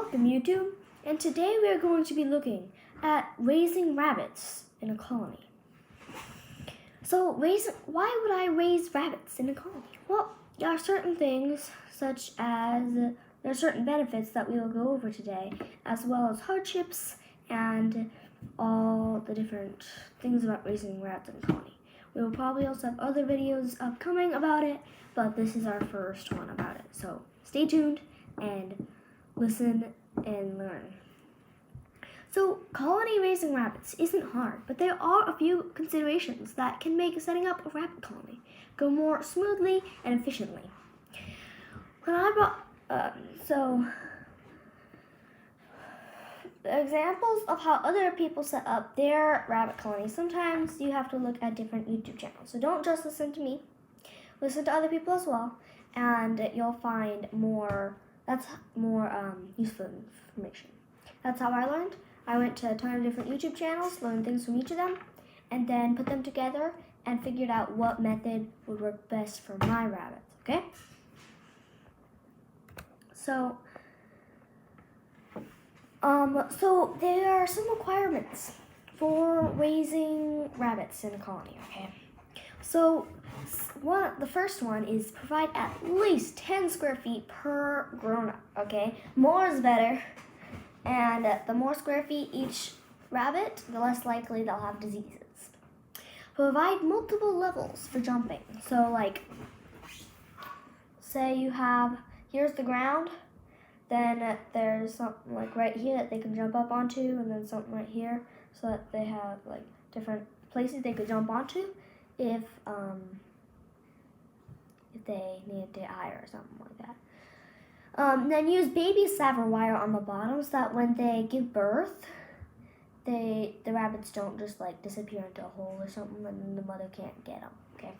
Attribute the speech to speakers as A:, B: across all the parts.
A: Welcome YouTube, and today we are going to be looking at raising rabbits in a colony. So why would I raise rabbits in a colony? Well, there are certain things such as there are certain benefits that we will go over today, as well as hardships and all the different things about raising rabbits in a colony. We will probably also have other videos upcoming about it, but this is our first one about it. So stay tuned and listen and learn. So colony raising rabbits isn't hard, but there are a few considerations that can make setting up a rabbit colony go more smoothly and efficiently. When I brought, examples of how other people set up their rabbit colonies, sometimes you have to look at different YouTube channels. So don't just listen to me, listen to other people as well, and you'll find more useful information. That's how I learned. I went to a ton of different YouTube channels, learned things from each of them, and then put them together and figured out what method would work best for my rabbits, okay? So there are some requirements for raising rabbits in a colony, okay? So the first one is provide at least 10 square feet per grown-up, okay? More is better, and the more square feet each rabbit, the less likely they'll have diseases. Provide multiple levels for jumping. So like, say you have, here's the ground, then there's something like right here that they can jump up onto, and then something right here, so that they have like different places they could jump onto if they need to hire or something like that. Then use baby saver wire on the bottom so that when they give birth, the rabbits don't just like disappear into a hole or something and the mother can't get them, okay?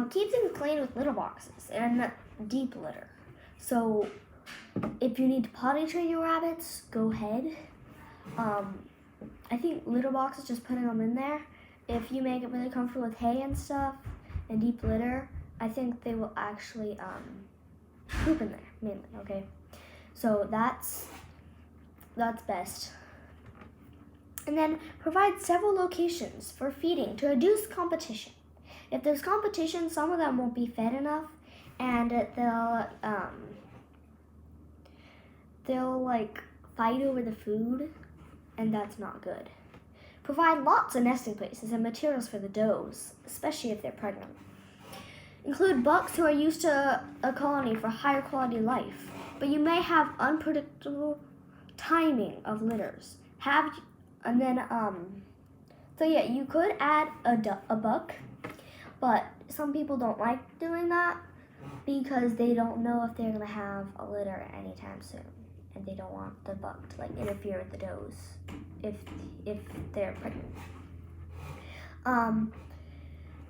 A: Keep things clean with litter boxes and deep litter. So if you need to potty train your rabbits, go ahead. I think litter boxes, just putting them in there, if you make it really comfortable with hay and stuff and deep litter, I think they will actually poop in there mainly, okay? So that's best. And then provide several locations for feeding to reduce competition. If there's competition, some of them won't be fed enough, and they'll like fight over the food, and that's not good. Provide lots of nesting places and materials for the does, especially if they're pregnant. Include bucks who are used to a colony for higher quality life, but you may have unpredictable timing of litters. You could add a buck, but some people don't like doing that because they don't know if they're gonna have a litter anytime soon, and they don't want the buck to like interfere with the does if they're pregnant.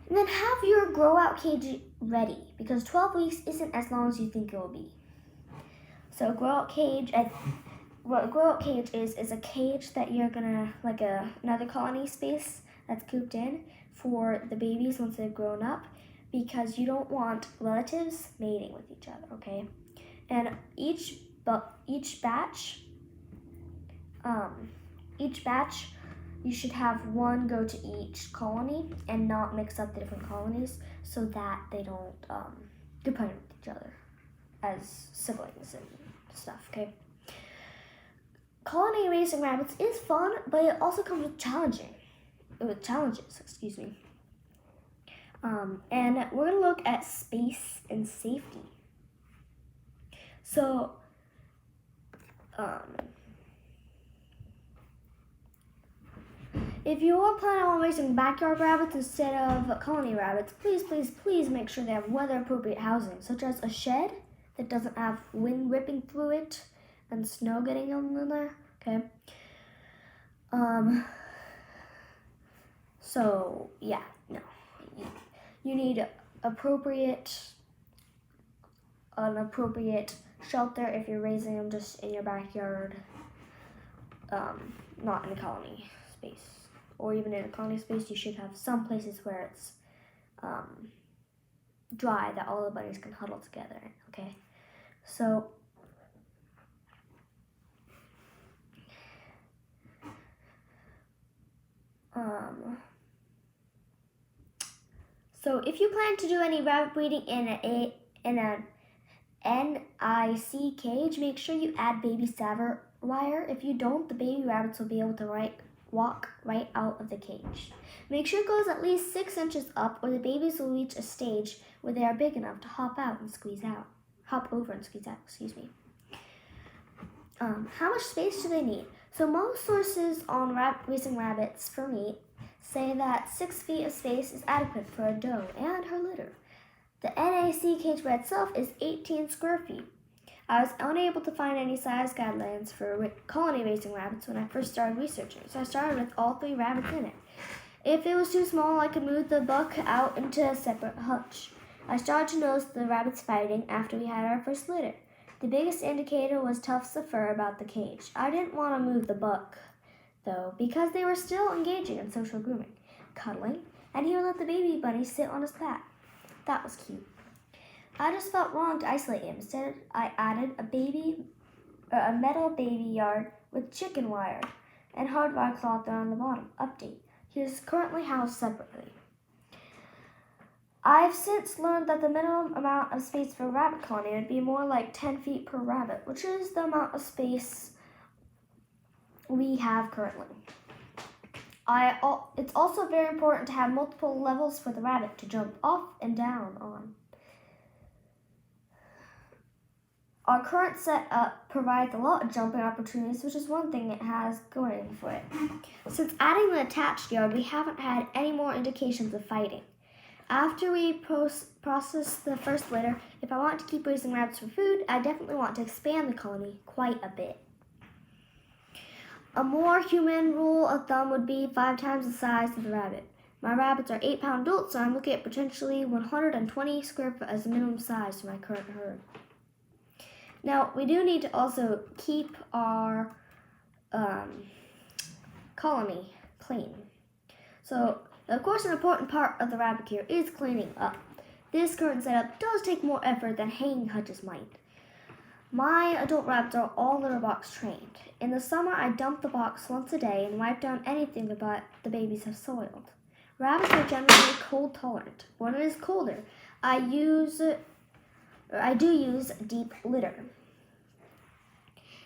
A: And then have your grow out cage ready, because 12 weeks isn't as long as you think it will be. So what a grow out cage is a cage that you're gonna, like another colony space that's cooped in for the babies once they've grown up, because you don't want relatives mating with each other, okay? And each batch, you should have one go to each colony and not mix up the different colonies so that they don't get pregnant with each other as siblings and stuff, okay? Colony raising rabbits is fun, but it also comes with challenges, excuse me. And we're gonna look at space and safety. So, if you are planning on raising backyard rabbits instead of colony rabbits, please make sure they have weather-appropriate housing, such as a shed that doesn't have wind ripping through it and snow getting in there, okay? So, yeah, no. You need an appropriate shelter if you're raising them just in your backyard, not in a colony space. Or even in a colony space, you should have some places where it's dry that all the bunnies can huddle together in, okay? So So if you plan to do any rabbit breeding in an NIC cage, make sure you add baby saver wire. If you don't, the baby rabbits will be able to walk right out of the cage. Make sure it goes at least 6 inches up, or the babies will reach a stage where they are big enough to hop over and squeeze out. How much space do they need? So most sources on raising rabbits for meat say that 6 feet of space is adequate for a doe and her litter. The NAC cage by itself is 18 square feet. I was unable to find any size guidelines for colony raising rabbits when I first started researching, so I started with all 3 rabbits in it. If it was too small, I could move the buck out into a separate hutch. I started to notice the rabbits fighting after we had our first litter. The biggest indicator was tufts of fur about the cage. I didn't want to move the buck, though, because they were still engaging in social grooming, cuddling, and he would let the baby bunny sit on his back. That was cute. I just felt wrong to isolate him. Instead, I added a metal baby yard with chicken wire and hardwire cloth around the bottom. Update: he is currently housed separately. I've since learned that the minimum amount of space for a rabbit colony would be more like 10 feet per rabbit, which is the amount of space we have currently. It's also very important to have multiple levels for the rabbit to jump off and down on. Our current setup provides a lot of jumping opportunities, which is one thing it has going for it. Since adding the attached yard, we haven't had any more indications of fighting. After we process the first litter, if I want to keep raising rabbits for food, I definitely want to expand the colony quite a bit. A more human rule of thumb would be 5 times the size of the rabbit. My rabbits are 8-pound adults, so I'm looking at potentially 120 square foot as a minimum size for my current herd. Now, we do need to also keep our colony clean. So, of course, an important part of the rabbit care is cleaning up. This current setup does take more effort than hanging hutches might. My adult rabbits are all litter box trained. In the summer, I dump the box once a day and wipe down anything the babies have soiled. Rabbits are generally cold tolerant. When it is colder, I do use deep litter.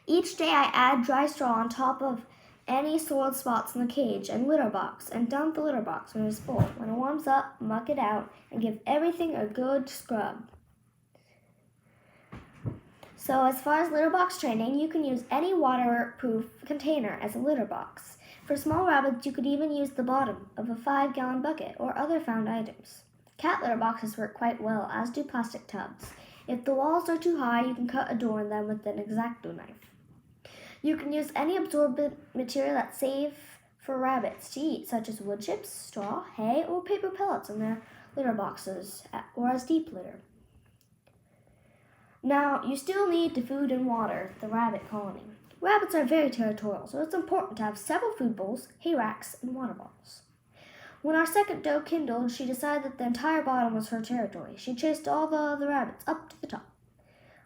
A: Each day I add dry straw on top of any soiled spots in the cage and litter box and dump the litter box when it is full. When it warms up, muck it out and give everything a good scrub. So as far as litter box training, you can use any waterproof container as a litter box. For small rabbits, you could even use the bottom of a 5-gallon bucket or other found items. Cat litter boxes work quite well, as do plastic tubs. If the walls are too high, you can cut a door in them with an X-Acto knife. You can use any absorbent material that's safe for rabbits to eat, such as wood chips, straw, hay, or paper pellets in their litter boxes, or as deep litter. Now, you still need to food and water the rabbit colony. Rabbits are very territorial, so it's important to have several food bowls, hay racks, and water bottles. When our second doe kindled, she decided that the entire bottom was her territory. She chased all the other rabbits up to the top.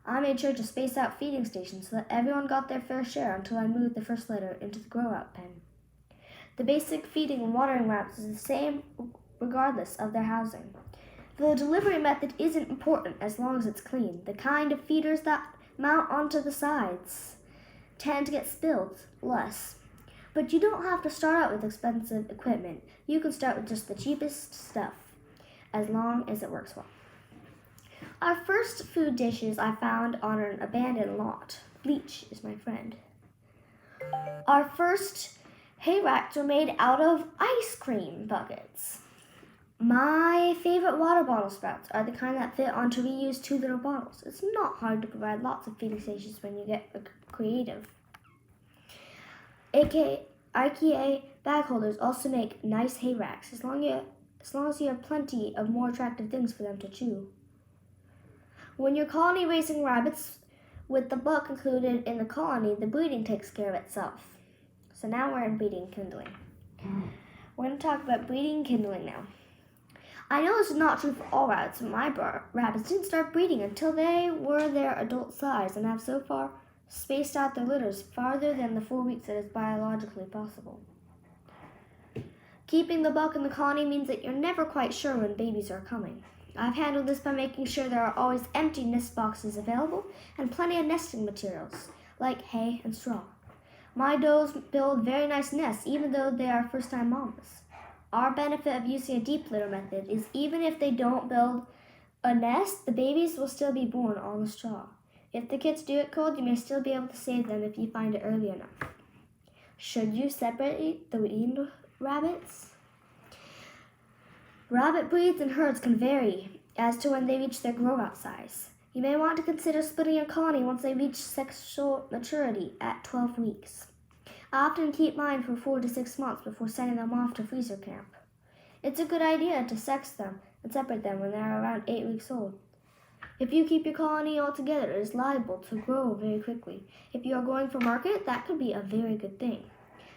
A: I made sure to space out feeding stations so that everyone got their fair share until I moved the first litter into the grow-out pen. The basic feeding and watering rabbits is the same regardless of their housing. The delivery method isn't important as long as it's clean. The kind of feeders that mount onto the sides tend to get spilled less. But you don't have to start out with expensive equipment. You can start with just the cheapest stuff, as long as it works well. Our first food dishes I found on an abandoned lot. Bleach is my friend. Our first hay racks were made out of ice cream buckets. My favorite water bottle sprouts are the kind that fit onto reused 2-liter bottles. It's not hard to provide lots of feeding stations when you get creative. IKEA bag holders also make nice hay racks as long as you have plenty of more attractive things for them to chew. When you're colony raising rabbits with the buck included in the colony, the breeding takes care of itself. So now we're in breeding kindling. We're going to talk about breeding kindling now. I know this is not true for all rabbits, but my rabbits didn't start breeding until they were their adult size and have so far spaced out their litters farther than the 4 weeks that is biologically possible. Keeping the bulk in the colony means that you're never quite sure when babies are coming. I've handled this by making sure there are always empty nest boxes available and plenty of nesting materials, like hay and straw. My does build very nice nests even though they are first-time mamas. Our benefit of using a deep litter method is even if they don't build a nest, the babies will still be born on the straw. If the kids do get cold, you may still be able to save them if you find it early enough. Should you separate the weaned rabbits? Rabbit breeds and herds can vary as to when they reach their grow-out size. You may want to consider splitting your colony once they reach sexual maturity at 12 weeks. I often keep mine for 4 to 6 months before sending them off to freezer camp. It's a good idea to sex them and separate them when they are around 8 weeks old. If you keep your colony all together, it is liable to grow very quickly. If you are going for market, that could be a very good thing.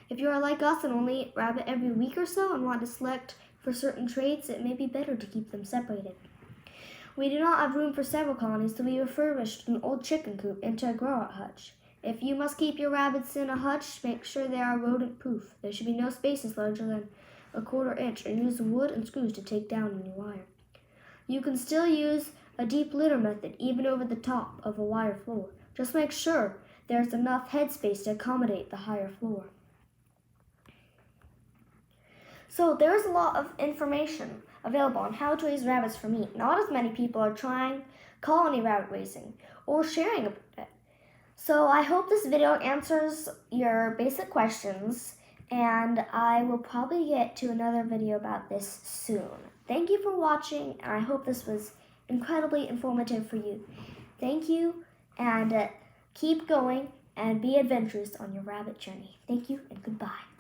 A: If you are like us and only eat rabbit every week or so and want to select for certain traits, it may be better to keep them separated. We do not have room for several colonies, so we refurbished an old chicken coop into a grow-out hutch. If you must keep your rabbits in a hutch, make sure they are rodent-proof. There should be no spaces larger than a 1/4 inch, and use wood and screws to take down any wire. You can still use a deep litter method even over the top of a wire floor. Just make sure there's enough headspace to accommodate the higher floor. So there's a lot of information available on how to raise rabbits for meat. Not as many people are trying colony rabbit raising or sharing about it. So I hope this video answers your basic questions, and I will probably get to another video about this soon. Thank you for watching, and I hope this was incredibly informative for you. Thank you, and keep going and be adventurous on your rabbit journey. Thank you, and goodbye.